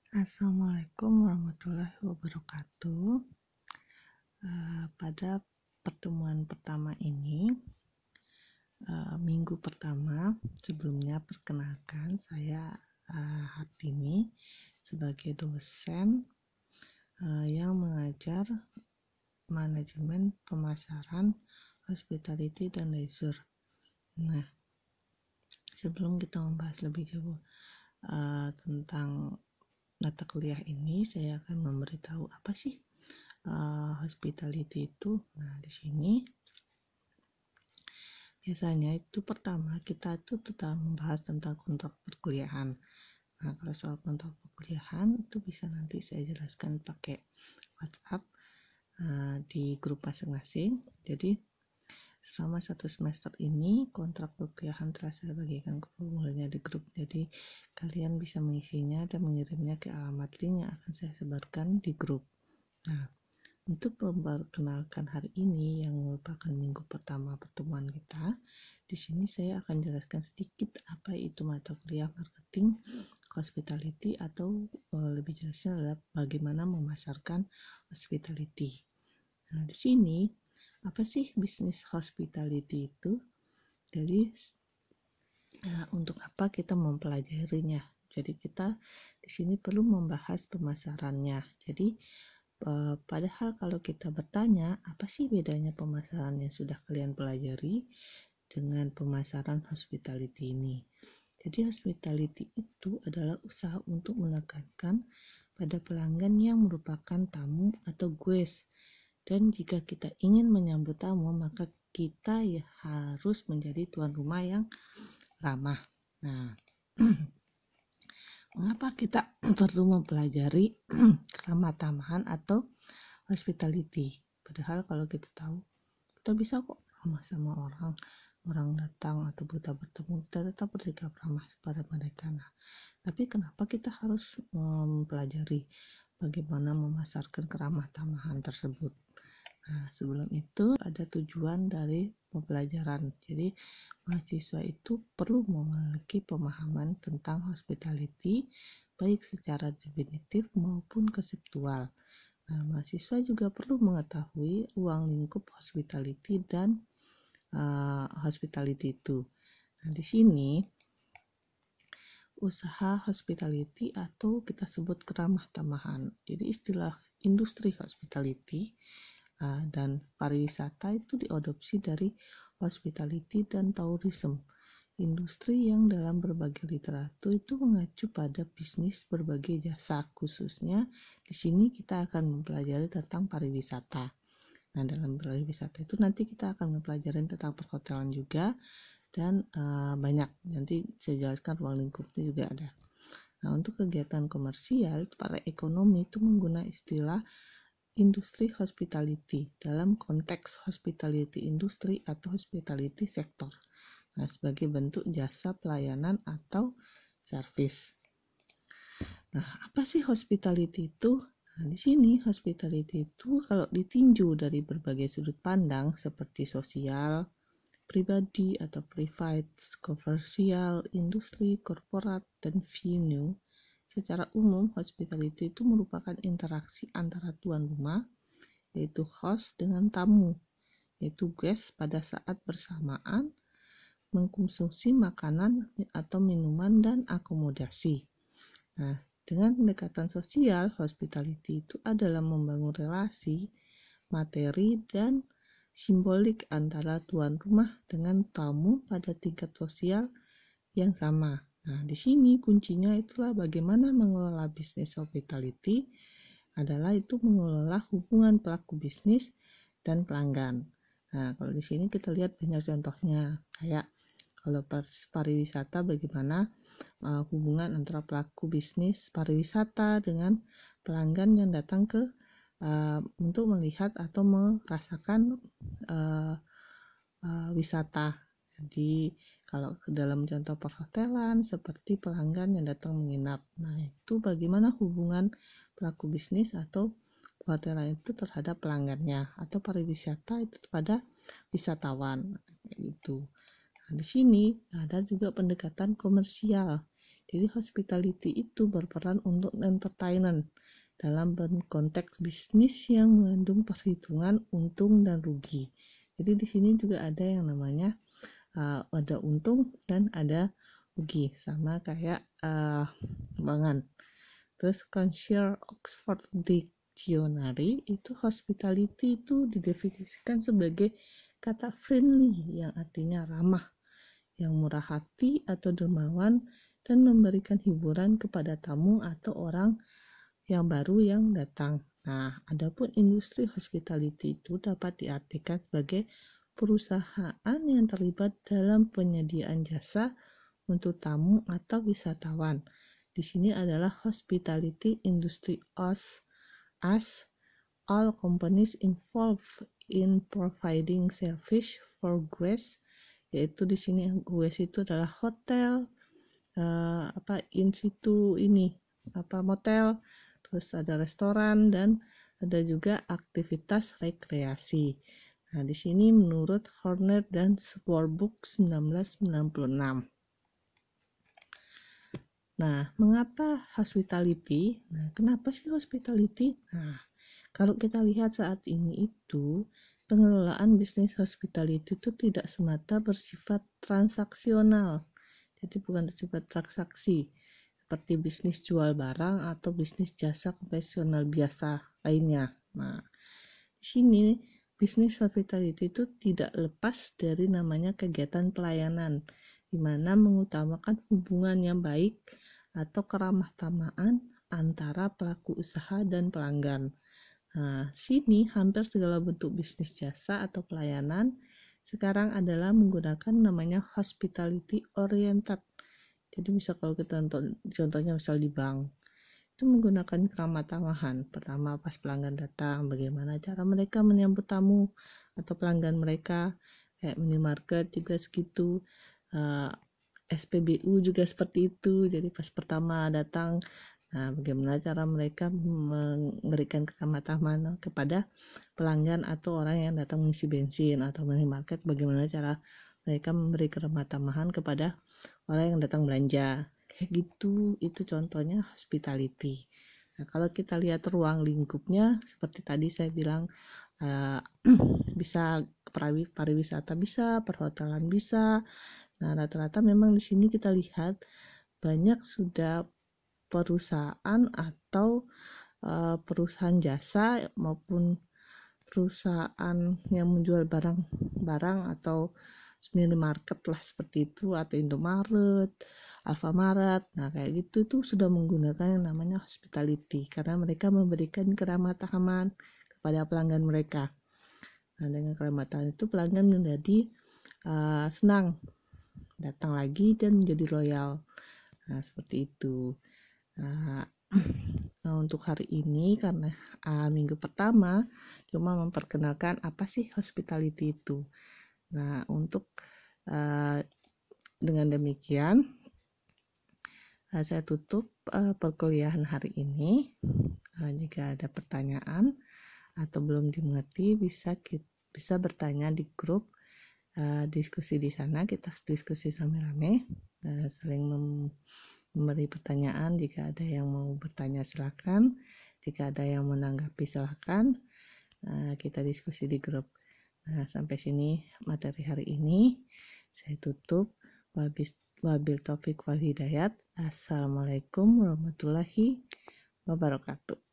Assalamualaikum warahmatullahi wabarakatuh. Pada pertemuan pertama ini, minggu pertama, sebelumnya perkenalkan saya Hartini sebagai dosen yang mengajar manajemen pemasaran, hospitality, dan leisure. Nah, sebelum kita membahas lebih jauh tentang mata kuliah ini, saya akan memberitahu apa sih hospitality itu. Nah, di sini biasanya itu pertama kita itu tetap membahas tentang kontrak perkuliahan. Nah, kalau soal kontrak perkuliahan itu bisa nanti saya jelaskan pakai WhatsApp di grup masing-masing. Jadi selama 1 semester ini kontrak perkuliahan telah saya bagikan ke formulirnya di grup. Jadi kalian bisa mengisinya dan mengirimnya ke alamat link yang akan saya sebarkan di grup. Nah, untuk memperkenalkan hari ini yang merupakan minggu pertama pertemuan kita, di sini saya akan jelaskan sedikit apa itu mata kuliah marketing hospitality atau lebih jelasnya adalah bagaimana memasarkan hospitality. Nah, di sini apa sih bisnis hospitality itu? Jadi untuk apa kita mempelajarinya? Jadi kita di sini perlu membahas pemasarannya. Jadi padahal kalau kita bertanya, apa sih bedanya pemasaran yang sudah kalian pelajari dengan pemasaran hospitality ini? Jadi hospitality itu adalah usaha untuk menekankan pada pelanggan yang merupakan tamu atau guest. Dan jika kita ingin menyambut tamu, maka kita ya harus menjadi tuan rumah yang ramah. Nah, mengapa kita perlu mempelajari keramah tamahan atau hospitality? Padahal kalau kita tahu, kita bisa kok ramah sama orang datang atau kita bertemu, kita tetap bersikap ramah kepada mereka. Nah, tapi kenapa kita harus mempelajari bagaimana memasarkan keramah tamahan tersebut? Nah, sebelum itu ada tujuan dari pembelajaran. Jadi mahasiswa itu perlu memiliki pemahaman tentang hospitality baik secara definitif maupun konseptual. Nah, mahasiswa juga perlu mengetahui ruang lingkup hospitality dan hospitality itu. Nah, di sini usaha hospitality atau kita sebut keramah tamahan. Jadi istilah industri hospitality dan pariwisata itu diadopsi dari hospitality dan tourism. Industri yang dalam berbagai literatur itu mengacu pada bisnis berbagai jasa, khususnya di sini kita akan mempelajari tentang pariwisata. Nah, dalam pariwisata itu nanti kita akan mempelajari tentang perhotelan juga dan banyak. Nanti saya jelaskan ruang lingkupnya juga ada. Nah, untuk kegiatan komersial, para ekonomi itu menggunakan istilah industri hospitality dalam konteks hospitality industri atau hospitality sektor. Nah, sebagai bentuk jasa pelayanan atau service. Nah, apa sih hospitality itu? Nah, di sini hospitality itu kalau ditinjau dari berbagai sudut pandang seperti sosial, pribadi atau private, komersial, industri, korporat, dan venue. Secara umum, hospitality itu merupakan interaksi antara tuan rumah, yaitu host, dengan tamu, yaitu guest pada saat bersamaan mengkonsumsi makanan atau minuman dan akomodasi. Nah, dengan pendekatan sosial, hospitality itu adalah membangun relasi, materi, dan simbolik antara tuan rumah dengan tamu pada tingkat sosial yang sama. Nah, di sini kuncinya itulah bagaimana mengelola bisnis hospitality adalah itu mengelola hubungan pelaku bisnis dan pelanggan. Nah, kalau di sini kita lihat banyak contohnya, kayak kalau pariwisata bagaimana hubungan antara pelaku bisnis pariwisata dengan pelanggan yang datang ke untuk melihat atau merasakan wisata. Jadi kalau dalam contoh perhotelan seperti pelanggan yang datang menginap. Nah, itu bagaimana hubungan pelaku bisnis atau perhotelan itu terhadap pelanggannya, atau pariwisata itu pada wisatawan gitu. Nah, di sini ada juga pendekatan komersial. Jadi hospitality itu berperan untuk entertainment dalam konteks bisnis yang mengandung perhitungan untung dan rugi. Jadi di sini juga ada yang namanya ada untung dan ada rugi, sama kayak keuangan. Terus Concierge Oxford Dictionary itu hospitality itu didefinisikan sebagai kata friendly yang artinya ramah, yang murah hati atau dermawan, dan memberikan hiburan kepada tamu atau orang yang baru yang datang. Nah, adapun industri hospitality itu dapat diartikan sebagai perusahaan yang terlibat dalam penyediaan jasa untuk tamu atau wisatawan. Di sini adalah hospitality industry as all companies involved in providing service for guests, yaitu di sini guests itu adalah hotel, in situ ini motel, terus ada restoran, dan ada juga aktivitas rekreasi. Nah, di sini menurut Hornet dan Warburg 1996. Nah, mengapa hospitality? Nah, kenapa sih hospitality? Nah, kalau kita lihat saat ini itu pengelolaan bisnis hospitality itu tidak semata bersifat transaksional. Jadi bukan bersifat transaksi seperti bisnis jual barang atau bisnis jasa konvensional biasa lainnya. Nah, di sini bisnis hospitality itu tidak lepas dari namanya kegiatan pelayanan, di mana mengutamakan hubungan yang baik atau keramah tamahan antara pelaku usaha dan pelanggan. Nah, sini hampir segala bentuk bisnis jasa atau pelayanan sekarang adalah menggunakan namanya hospitality oriented. Jadi bisa kalau kita contohnya misal di bank, itu menggunakan keramah tamahan. Pertama pas pelanggan datang, bagaimana cara mereka menyambut tamu atau pelanggan mereka. Kayak minimarket juga segitu, SPBU juga seperti itu. Jadi pas pertama datang, nah bagaimana cara mereka memberikan keramah tamahan kepada pelanggan atau orang yang datang mengisi bensin, atau minimarket bagaimana cara mereka memberi keramah tamahan kepada orang yang datang belanja. Kayak gitu, itu contohnya hospitality. Nah, kalau kita lihat ruang lingkupnya, seperti tadi saya bilang, bisa pariwisata bisa, perhotelan bisa. Nah, rata-rata memang di sini kita lihat banyak sudah perusahaan atau perusahaan jasa maupun perusahaan yang menjual barang atau minimarket lah seperti itu, atau Indomaret, Alfamaret. Nah, kayak gitu tuh sudah menggunakan yang namanya hospitality karena mereka memberikan keramah tamahan kepada pelanggan mereka. Nah, dengan keramah tamahan itu pelanggan menjadi senang datang lagi dan menjadi loyal. Nah, seperti itu. Nah, untuk hari ini karena minggu pertama cuma memperkenalkan apa sih hospitality itu. Nah, untuk dengan demikian saya tutup perkuliahan hari ini. Jika ada pertanyaan atau belum dimengerti bisa bertanya di grup diskusi di sana. Kita diskusi rame-rame, saling memberi pertanyaan. Jika ada yang mau bertanya silakan, jika ada yang menanggapi silakan. Kita diskusi di grup. Nah, sampai sini materi hari ini. Saya tutup. Wabil taufik wal hidayat. Assalamualaikum warahmatullahi wabarakatuh.